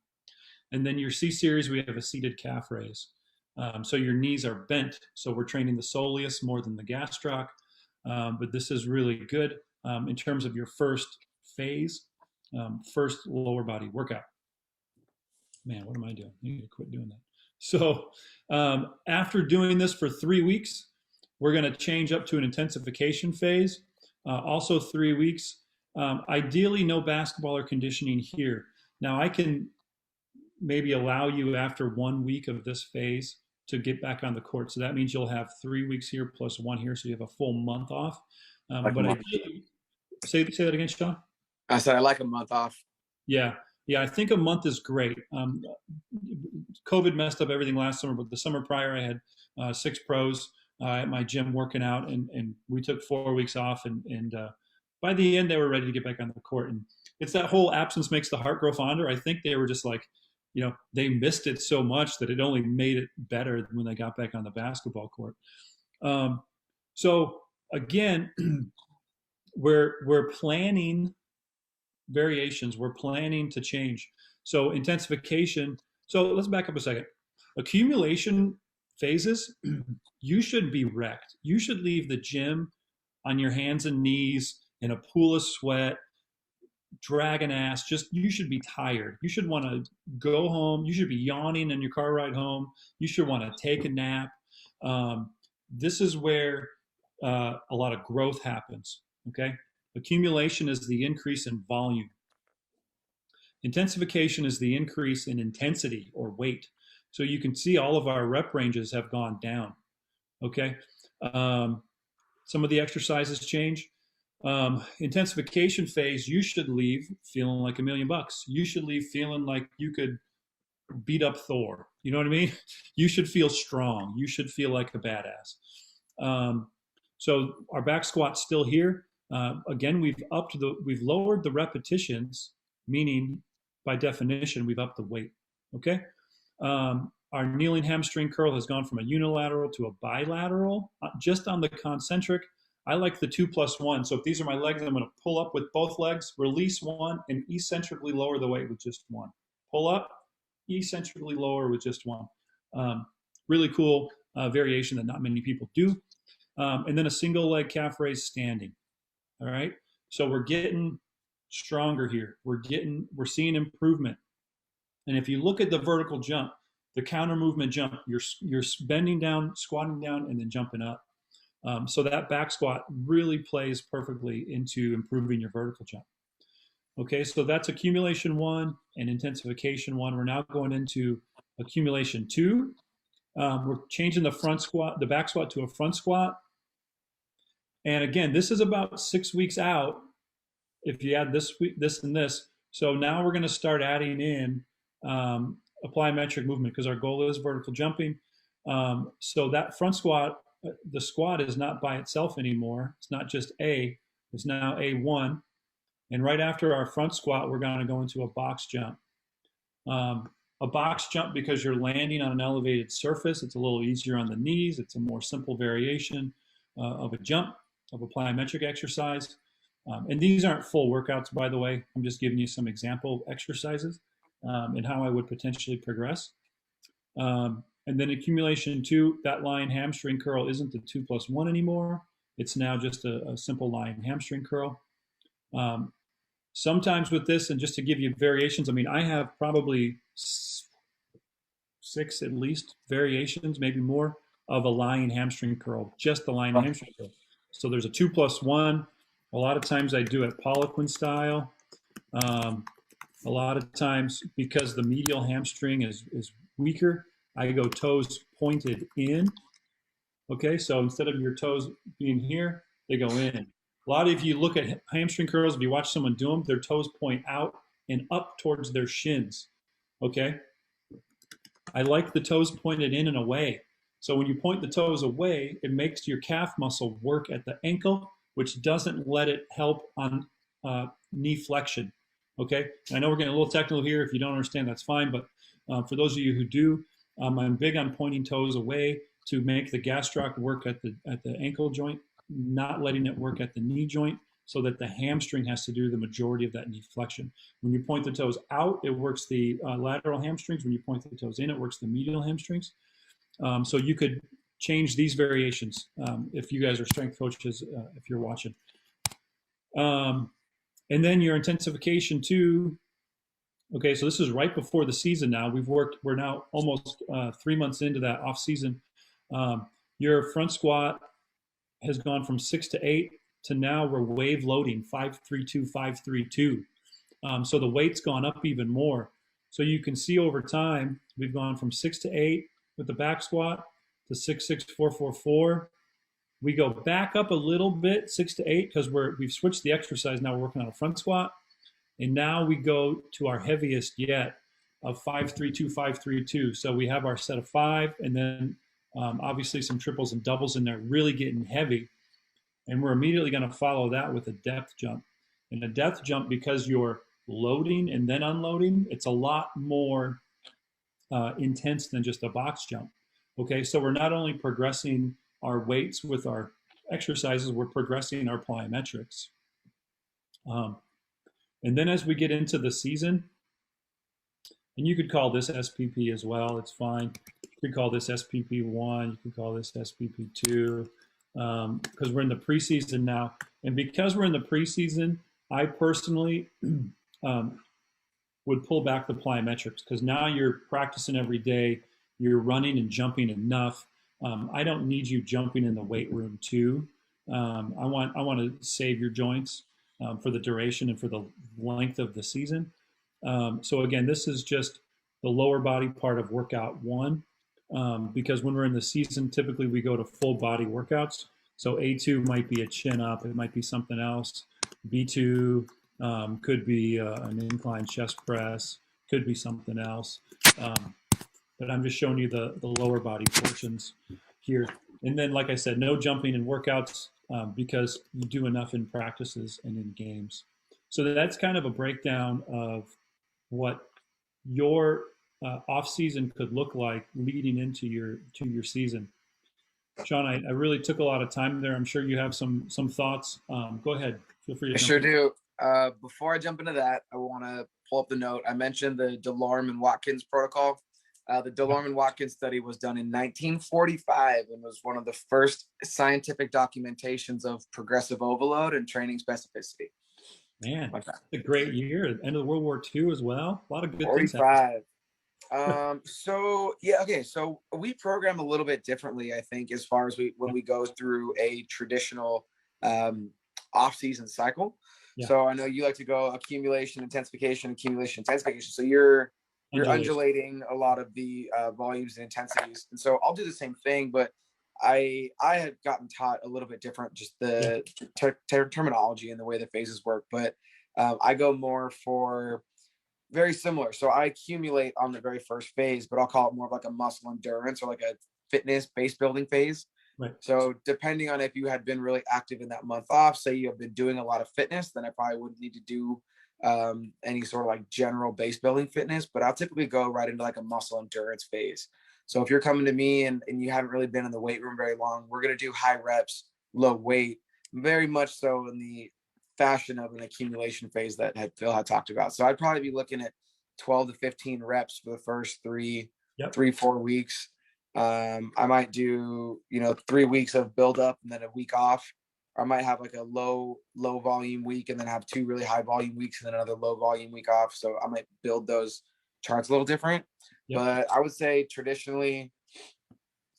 Speaker 1: And then your C series, we have a seated calf raise. So your knees are bent. So we're training the soleus more than the gastroc. But this is really good in terms of your first phase, first lower body workout. Man, what am I doing? I need to quit doing that. So after doing this for 3 weeks, we're going to change up to an intensification phase. Also 3 weeks. Ideally, no basketball or conditioning here. Now, I can maybe allow you after 1 week of this phase to get back on the court. So that means you'll have 3 weeks here plus 1 here. So you have a full month off. But say that again, Sean.
Speaker 2: I said I like a month off.
Speaker 1: Yeah. I think a month is great. COVID messed up everything last summer, but the summer prior I had 6 pros at my gym working out, and we took 4 weeks off, and by the end they were ready to get back on the court. And it's that whole absence makes the heart grow fonder. I think they were just like, they missed it so much that it only made it better when they got back on the basketball court. So again, we're planning variations. We're planning to change. So intensification. So let's back up a second. Accumulation phases, you should be wrecked. You should leave the gym on your hands and knees in a pool of sweat, dragging ass. You should be tired. You should want to go home. You should be yawning in your car ride home. You should want to take a nap. This is where a lot of growth happens. Okay. Accumulation is the increase in volume. Intensification is the increase in intensity or weight. So you can see all of our rep ranges have gone down. Okay. Some of the exercises change. Intensification phase, you should leave feeling like $1 million. You should leave feeling like you could beat up Thor. You know what I mean? You should feel strong. You should feel like a badass. So our back squat's still here. Again, we've lowered the repetitions, meaning by definition, we've upped the weight. Okay. Our kneeling hamstring curl has gone from a unilateral to a bilateral, just on the concentric. I like the 2+1. So if these are my legs, I'm going to pull up with both legs, release one, and eccentrically lower the weight with just one. Pull up, eccentrically lower with just one. Really cool variation that not many people do. And then a single leg calf raise standing. All right. So we're getting stronger here. We're seeing improvement. And if you look at the vertical jump, the counter movement jump, you're bending down, squatting down, and then jumping up. So that back squat really plays perfectly into improving your vertical jump. Okay, so that's accumulation 1 and intensification 1. We're now going into accumulation 2. We're changing the back squat to a front squat. And again, this is about 6 weeks out if you add this week, this and this. So now we're going to start adding in plyometric movement because our goal is vertical jumping. So that front squat, the squat is not by itself anymore. It's not just A, it's now A1. And right after our front squat, we're going to go into a box jump. A box jump because you're landing on an elevated surface. It's a little easier on the knees. It's a more simple variation of a jump, of a plyometric exercise. And these aren't full workouts, by the way. I'm just giving you some example exercises and how I would potentially progress. And then accumulation 2, that lying hamstring curl isn't the 2+1 anymore. It's now just a simple lying hamstring curl. Sometimes with this, and just to give you variations, I mean, I have probably 6 at least variations, maybe more, of a lying hamstring curl, just the lying hamstring curl. So there's a 2+1. A lot of times I do it Poliquin style. A lot of times, because the medial hamstring is weaker, I go toes pointed in. Okay, so instead of your toes being here, they go in. A lot of you look at hamstring curls, if you watch someone do them, their toes point out and up towards their shins. Okay, I like the toes pointed in and away. So when you point the toes away, it makes your calf muscle work at the ankle, which doesn't let it help on knee flexion. Okay, and I know we're getting a little technical here. If you don't understand, that's fine. But for those of you who do, I'm big on pointing toes away to make the gastroc work at the ankle joint, not letting it work at the knee joint, so that the hamstring has to do the majority of that knee flexion. When you point the toes out, it works the lateral hamstrings. When you point the toes in, it works the medial hamstrings. So you could change these variations if you guys are strength coaches, if you're watching. And then your intensification too. Okay, so this is right before the season now. We're now almost 3 months into that off season. Your front squat has gone from 6 to 8 to now we're wave loading 5-3-2, 5-3-2. So the weight's gone up even more. So you can see over time, we've gone from 6 to 8 with the back squat to 6-6, 4-4-4. We go back up a little bit, 6 to 8, because we've switched the exercise. Now we're working on a front squat. And now we go to our heaviest yet of 5-3-2, 5-3-2. So we have our set of 5, and then obviously some triples and doubles in there, really getting heavy. And we're immediately going to follow that with a depth jump. And a depth jump, because you're loading and then unloading, it's a lot more intense than just a box jump. Okay, so we're not only progressing our weights with our exercises, we're progressing our plyometrics. And then as we get into the season, and you could call this SPP as well, it's fine. You could call this SPP1, you could call this SPP2, because we're in the preseason now. And because we're in the preseason, I personally would pull back the plyometrics, because now you're practicing every day, you're running and jumping enough. I don't need you jumping in the weight room too. I want to save your joints for the duration and for the length of the season. So again, this is just the lower body part of workout 1, because when we're in the season, typically we go to full body workouts. So A2 might be a chin up, it might be something else. B2 could be an incline chest press, could be something else. But I'm just showing you the lower body portions here. And then, like I said, no jumping in workouts because you do enough in practices and in games. So that's kind of a breakdown of what your off season could look like leading into your season. Sean, I really took a lot of time there. I'm sure you have some thoughts. Go ahead. Feel free to
Speaker 2: I sure do. Before I jump into that, I want to pull up the note. I mentioned the DeLorme and Watkins protocol. The DeLorme and Watkins study was done in 1945 and was one of the first scientific documentations of progressive overload and training specificity.
Speaker 1: Man, a great year. End of World War II as well. A lot of good
Speaker 2: 45. Things so yeah, okay. So we program a little bit differently, I think, as far as when we go through a traditional off-season cycle. Yeah. So I know you like to go accumulation, intensification, accumulation, intensification. So you're undulating a lot of the volumes and intensities. And so I'll do the same thing, but I had gotten taught a little bit different, just the terminology and the way the phases work. But I go more for very similar. So I accumulate on the very first phase, but I'll call it more of like a muscle endurance or like a fitness base building phase. Right. So depending on if you had been really active in that month off, say you have been doing a lot of fitness, then I probably wouldn't need to do any sort of like general base building fitness, but I'll typically go right into like a muscle endurance phase. So if you're coming to me and you haven't really been in the weight room very long, we're going to do high reps, low weight, very much so in the fashion of an accumulation phase that Phil had talked about. So I'd probably be looking at 12 to 15 reps for the first 4 weeks. I might do, 3 weeks of build up and then a week off. Or I might have like a low volume week and then have 2 really high volume weeks and then another low volume week off. So I might build those charts a little different. Yep. But I would say traditionally,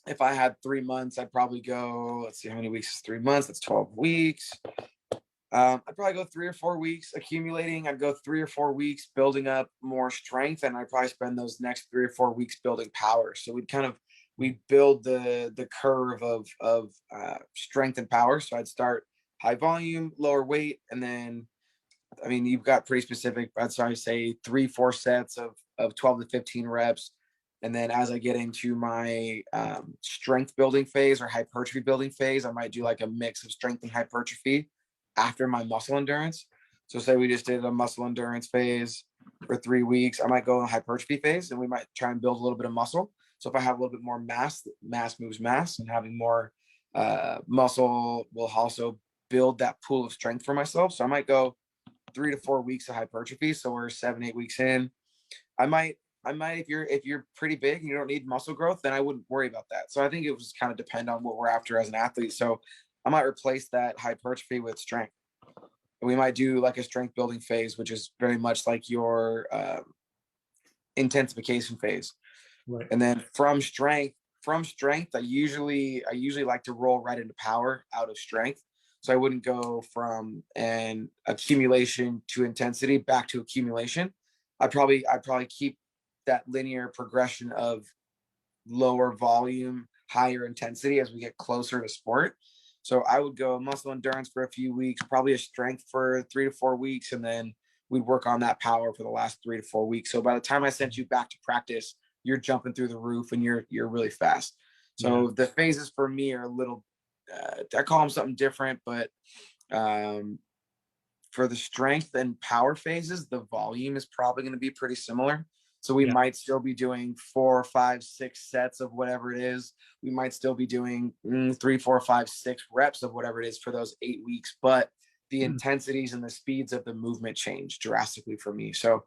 Speaker 2: if I had 3 months, I'd probably go, let's see how many weeks is 3 months. That's 12 weeks. I'd probably go 3 or 4 weeks accumulating. I'd go 3 or 4 weeks building up more strength, and I'd probably spend those next 3 or 4 weeks building power. So we build the curve of strength and power. So I'd start high volume, lower weight, and then, I mean, you've got pretty specific. I'd say 3-4 sets of 12 to 15 reps. And then as I get into my strength building phase or hypertrophy building phase, I might do like a mix of strength and hypertrophy after my muscle endurance. So say we just did a muscle endurance phase for 3 weeks, I might go in a hypertrophy phase and we might try and build a little bit of muscle. So if I have a little bit more mass, mass moves mass, and having more muscle will also build that pool of strength for myself. So I might go 3 to 4 weeks of hypertrophy. So we're 7, 8 weeks in. I might if you're pretty big and you don't need muscle growth, then I wouldn't worry about that. So I think it was kind of depend on what we're after as an athlete. So I might replace that hypertrophy with strength. And we might do like a strength building phase, which is very much like your intensification phase.
Speaker 1: Right.
Speaker 2: And then from strength, I usually like to roll right into power out of strength. So I wouldn't go from an accumulation to intensity back to accumulation. I'd probably keep that linear progression of lower volume, higher intensity as we get closer to sport. So I would go muscle endurance for a few weeks, probably a strength for 3 to 4 weeks, and then we'd work on that power for the last 3 to 4 weeks. So by the time I sent you back to practice, you're jumping through the roof and you're really fast. So the phases for me are a little, I call them something different, but for the strength and power phases, the volume is probably going to be pretty similar. So we might still be doing 4, 5, 6 sets of whatever it is. We might still be doing 3, 4, 5, 6 reps of whatever it is for those 8 weeks. But the intensities and the speeds of the movement change drastically for me. So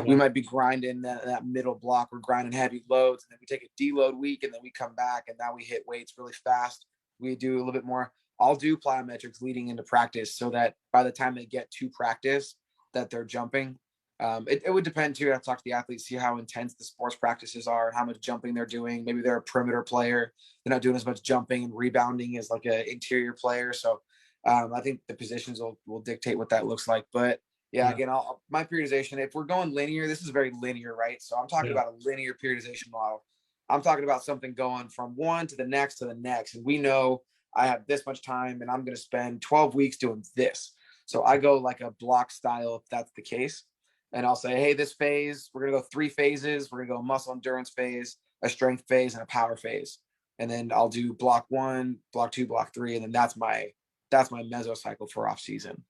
Speaker 2: we might be grinding that middle block. We're grinding heavy loads, and then we take a deload week, and then we come back, and now we hit weights really fast. We do a little bit more. I'll do plyometrics leading into practice so that by the time they get to practice, that they're jumping. It would depend too. I have to talk to the athletes, see how intense the sports practices are, how much jumping they're doing. Maybe they're a perimeter player. They're not doing as much jumping and rebounding as like an interior player. So I think the positions will dictate what that looks like. But again, my periodization, if we're going linear, this is very linear, right? So I'm talking about a linear periodization model. I'm talking about something going from one to the next. And we know I have this much time and I'm going to spend 12 weeks doing this. So I go like a block style if that's the case. And I'll say, hey, this phase, we're going to go 3 phases. We're going to go a muscle endurance phase, a strength phase, and a power phase. And then I'll do block 1, block 2, block 3. And then that's my mesocycle for off season.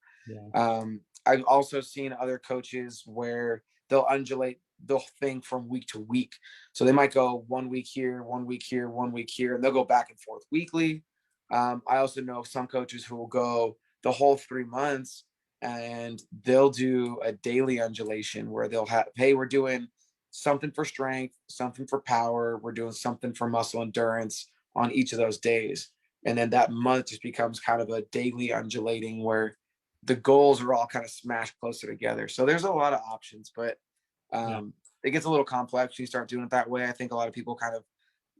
Speaker 2: I've also seen other coaches where they'll undulate the thing from week to week. So they might go 1 week here, 1 week here, 1 week here, and they'll go back and forth weekly. I also know some coaches who will go the whole 3 months and they'll do a daily undulation where they'll have, hey, we're doing something for strength, something for power, we're doing something for muscle endurance on each of those days. And then that month just becomes kind of a daily undulating where the goals are all kind of smashed closer together. So there's a lot of options, but it gets a little complex when you start doing it that way. I think a lot of people kind of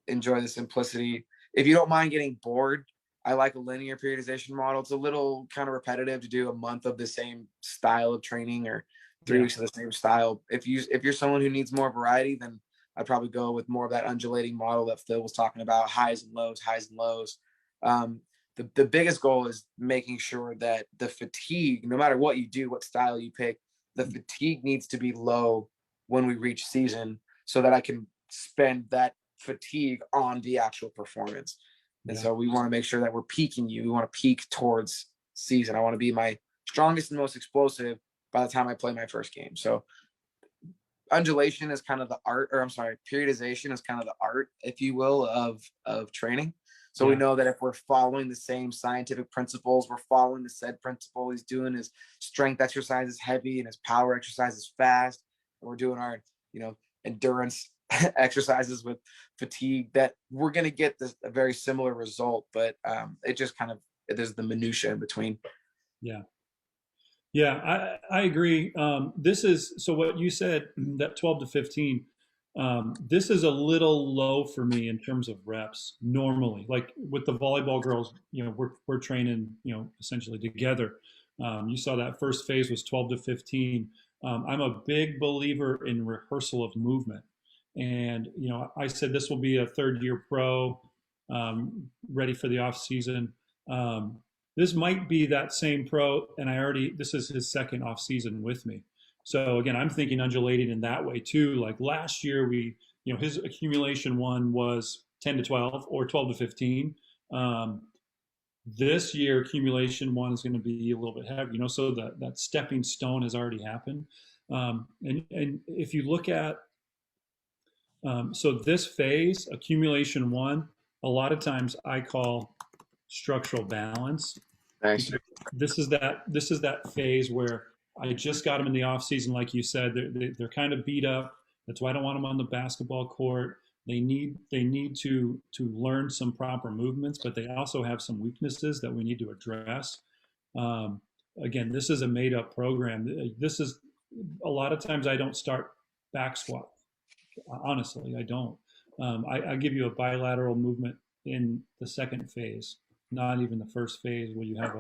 Speaker 2: enjoy the simplicity. If you don't mind getting bored, I like a linear periodization model. It's a little kind of repetitive to do a month of the same style of training or 3 weeks of the same style. If you're someone who needs more variety, then I'd probably go with more of that undulating model that Phil was talking about, highs and lows, highs and lows. The biggest goal is making sure that the fatigue, no matter what you do, what style you pick, the fatigue needs to be low when we reach season so that I can spend that fatigue on the actual performance. And so we want to make sure that we're peaking you. We want to peak towards season. I want to be my strongest and most explosive by the time I play my first game. So undulation is kind of the art, or I'm sorry, periodization is kind of the art, if you will, of training. So we know that if we're following the same scientific principles, we're following the said principle. He's doing his strength exercises heavy and his power exercises fast. And we're doing our, endurance exercises with fatigue, that we're going to get a very similar result, but it just kind of, there's the minutia in between.
Speaker 1: I agree. This is, so what you said, that 12 to 15, this is a little low for me in terms of reps normally. Like with the volleyball girls, we're training, essentially together. You saw that first phase was 12 to 15. I'm a big believer in rehearsal of movement. And, I said this will be a 3rd-year pro, ready for the off season. This might be that same pro, and this is his 2nd off season with me. So again, I'm thinking undulating in that way too. Like last year, we his accumulation one was 10 to 12 or 12 to 15. This year, accumulation one is going to be a little bit heavy, so that stepping stone has already happened. And if you look at, so this phase, accumulation one, a lot of times I call structural balance.
Speaker 2: Nice.
Speaker 1: This is that phase where I just got them in the off season, like you said. They're kind of beat up. That's why I don't want them on the basketball court. They need to learn some proper movements, but they also have some weaknesses that we need to address. Um, Again, this is a made up program. This is a lot of times I don't start back squat. Honestly, I don't. I give you a bilateral movement in the second phase, not even the first phase where you have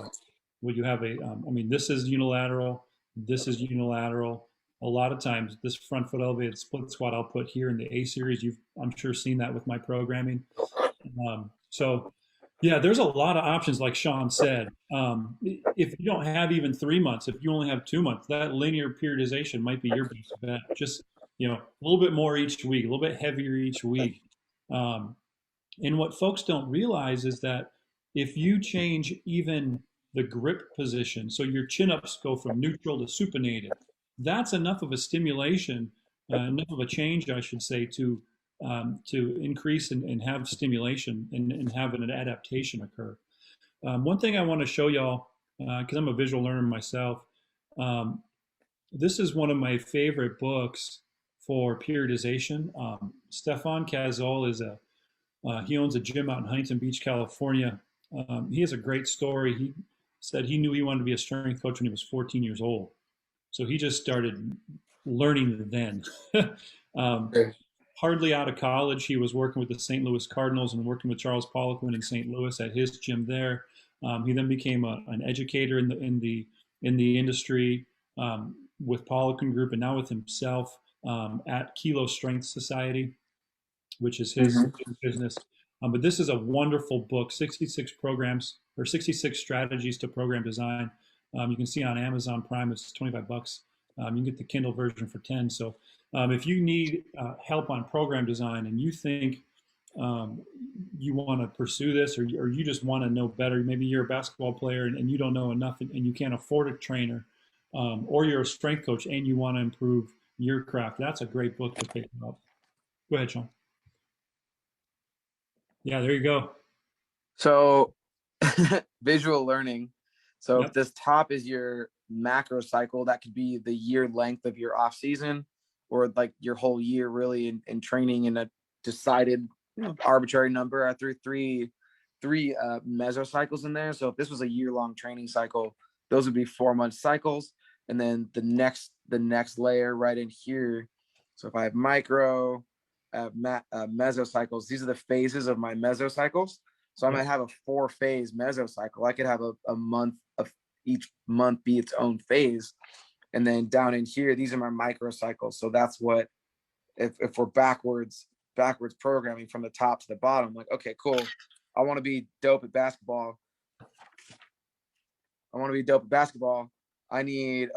Speaker 1: a. I mean, this is unilateral. This is unilateral. A lot of times, this front foot elevated split squat I'll put here in the A series. I'm sure, seen that with my programming. So, yeah, there's a lot of options, like Sean said. If you don't have even 3 months, if you only have 2 months, that linear periodization might be your best bet. Just a little bit more each week, a little bit heavier each week. Um, and what folks don't realize is that if you change even the grip position, so your chin ups go from neutral to supinated, that's enough of a stimulation, enough of a change, I should say, to increase and have stimulation and have an adaptation occur. One thing I want to show y'all, because I'm a visual learner myself, um, this is one of my favorite books for periodization. Stefan Cazol he owns a gym out in Huntington Beach, California. He has a great story. He said he knew he wanted to be a strength coach when he was 14 years old. So he just started learning then. um, Hardly out of college, he was working with the St. Louis Cardinals and working with Charles Poliquin in St. Louis at his gym there. He then became an educator in the industry, with Poliquin Group, and now with himself, at Kilo Strength Society, which is his business. But this is a wonderful book, 66 programs or 66 strategies to program design. You can see on Amazon Prime, it's $25. You can get the Kindle version for 10. So if you need help on program design and you think you want to pursue this, or you just want to know better, maybe you're a basketball player and you don't know enough and you can't afford a trainer, or you're a strength coach and you want to improve your craft, that's a great book to pick up. Go ahead, Sean. Yeah, there you go.
Speaker 2: So visual learning. So
Speaker 1: Yep.
Speaker 2: if this top is your macro cycle, that could be the year length of your off season, or like your whole year really in training in a decided arbitrary number. I threw three mesocycles in there. So if this was a year-long training cycle, those would be 4-month cycles. And then the next layer right in here. So if I have micro, mesocycles, these are the phases of my mesocycles. So I might have a 4-phase mesocycle. I could have a month of each month be its own phase. And then down in here, these are my microcycles. So that's what, if we're backwards programming from the top to the bottom, like, okay, cool. I want to be dope at basketball. I need,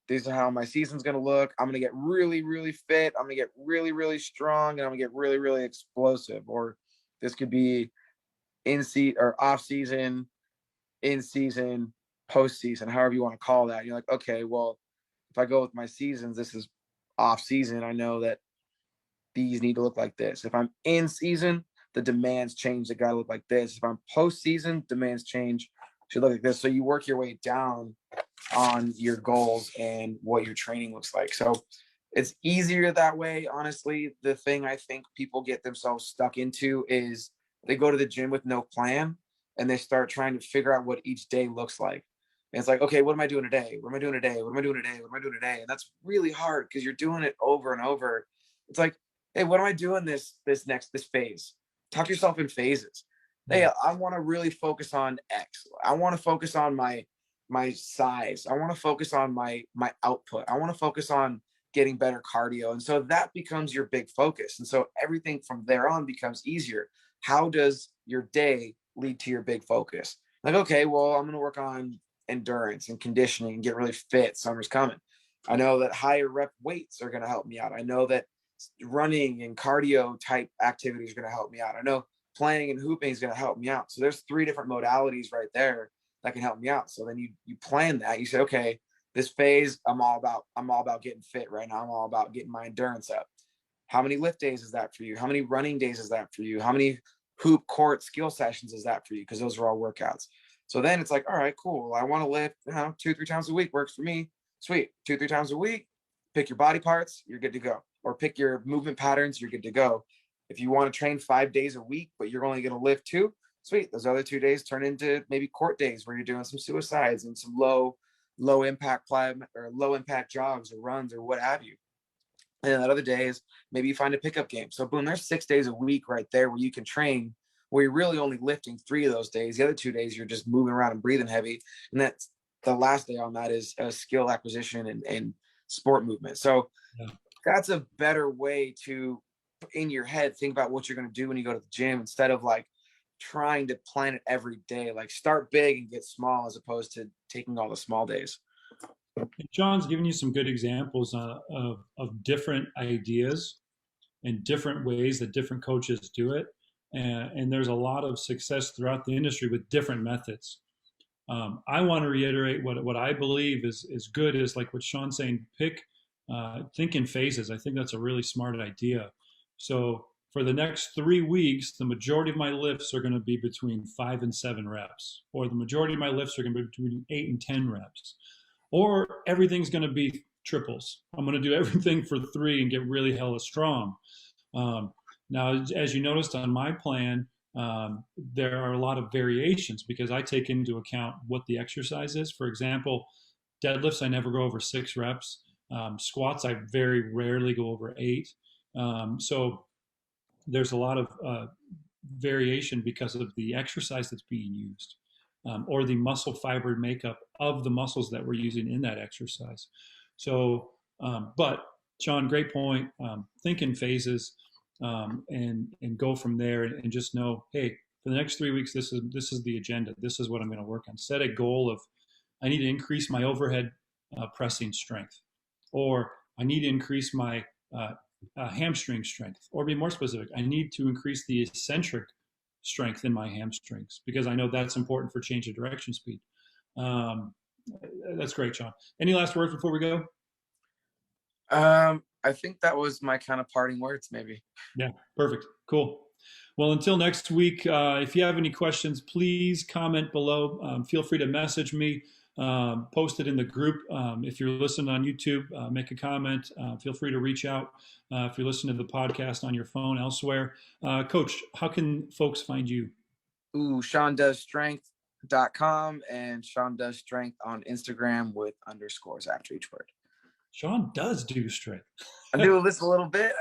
Speaker 2: this is how my season's going to look. I'm going to get really, really fit. I'm going to get really, really strong, and I'm going to get really, really explosive. Or this could be in season or off season, in season, post season, however you want to call that. You're like, okay, well, if I go with my seasons, this is off season. I know that these need to look like this. If I'm in season, the demands change. They gotta look like this. If I'm post season, demands change, should look like this. So you work your way down on your goals and what your training looks like. So it's easier that way. Honestly, the thing I think people get themselves stuck into is they go to the gym with no plan and they start trying to figure out what each day looks like. And it's like, okay, what am I doing today? What am I doing today? What am I doing today? What am I doing today? And that's really hard because you're doing it over and over. It's like, hey, what am I doing this phase? Talk to yourself in phases. Hey, I want to really focus on X. I want to focus on my size. I want to focus on my output. I want to focus on getting better cardio. And so that becomes your big focus. And so everything from there on becomes easier. How does your day lead to your big focus? Like, okay, well, I'm going to work on endurance and conditioning and get really fit. Summer's coming. I know that higher rep weights are going to help me out. I know that running and cardio type activities are going to help me out. I know playing and hooping is going to help me out. So there's 3 different modalities right there that can help me out. So then you plan that. You say, okay, this phase, I'm all about getting fit right now. I'm all about getting my endurance up. How many lift days is that for you? How many running days is that for you? How many hoop court skill sessions is that for you? Because those are all workouts. So then it's like, all right, cool. I want to lift 2-3 times a week, works for me. Sweet. 2-3 times a week, pick your body parts, you're good to go. Or pick your movement patterns, you're good to go. If you want to train 5 days a week, but you're only going to lift 2, sweet. Those other 2 days turn into maybe court days where you're doing some suicides and some low impact or low impact jogs or runs or what have you. And then that other day is maybe you find a pickup game. So boom, there's 6 days a week right there where you can train, where you're really only lifting 3 of those days. The other 2 days you're just moving around and breathing heavy. And that's the last day on that is skill acquisition and sport movement. So that's a better way to, in your head, think about what you're going to do when you go to the gym, instead of like trying to plan it every day. Like start big and get small, as opposed to taking all the small days.
Speaker 1: John's given you some good examples of different ideas and different ways that different coaches do it. And there's a lot of success throughout the industry with different methods. I want to reiterate what I believe is good is like what Sean's saying, think in phases. I think that's a really smart idea. So for the next 3 weeks, the majority of my lifts are going to be between 5 and 7 reps, or the majority of my lifts are going to be between 8 and 10 reps, or everything's going to be triples. I'm going to do everything for 3 and get really hella strong. Now, as you noticed on my plan, there are a lot of variations because I take into account what the exercise is. For example, deadlifts, I never go over 6 reps. Squats, I very rarely go over 8. So there's a lot of variation because of the exercise that's being used, or the muscle fiber makeup of the muscles that we're using in that exercise. So, but Sean, great point. Think in phases, and go from there, and just know, hey, for the next 3 weeks, this is the agenda. This is what I'm going to work on. Set a goal of, I need to increase my overhead pressing strength, or I need to increase my hamstring strength, or be more specific, I need to increase the eccentric strength in my hamstrings because I know that's important for change of direction speed. That's great, Sean. Any last words before we go?
Speaker 2: I think that was my kind of parting words, maybe.
Speaker 1: Yeah, perfect. Cool. Well, until next week, if you have any questions, please comment below. Feel free to message me. Post it in the group. If you're listening on YouTube, make a comment. Feel free to reach out if you're listening to the podcast on your phone elsewhere. Coach, how can folks find you?
Speaker 2: SeanDoesStrength.com and Sean Does Strength on Instagram with underscores after each word.
Speaker 1: Sean does do strength.
Speaker 2: I do this a little bit.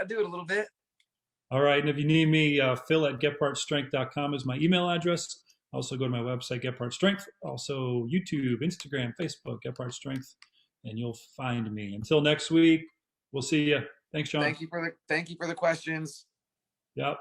Speaker 1: All right. And if you need me, Phil@GephartStrength.com is my email address. Also go to my website, Gephardt Strength. Also YouTube, Instagram, Facebook, Gephardt Strength, and you'll find me. Until next week, we'll see you. Thanks, Sean.
Speaker 2: Thank you for the questions.
Speaker 1: Yep.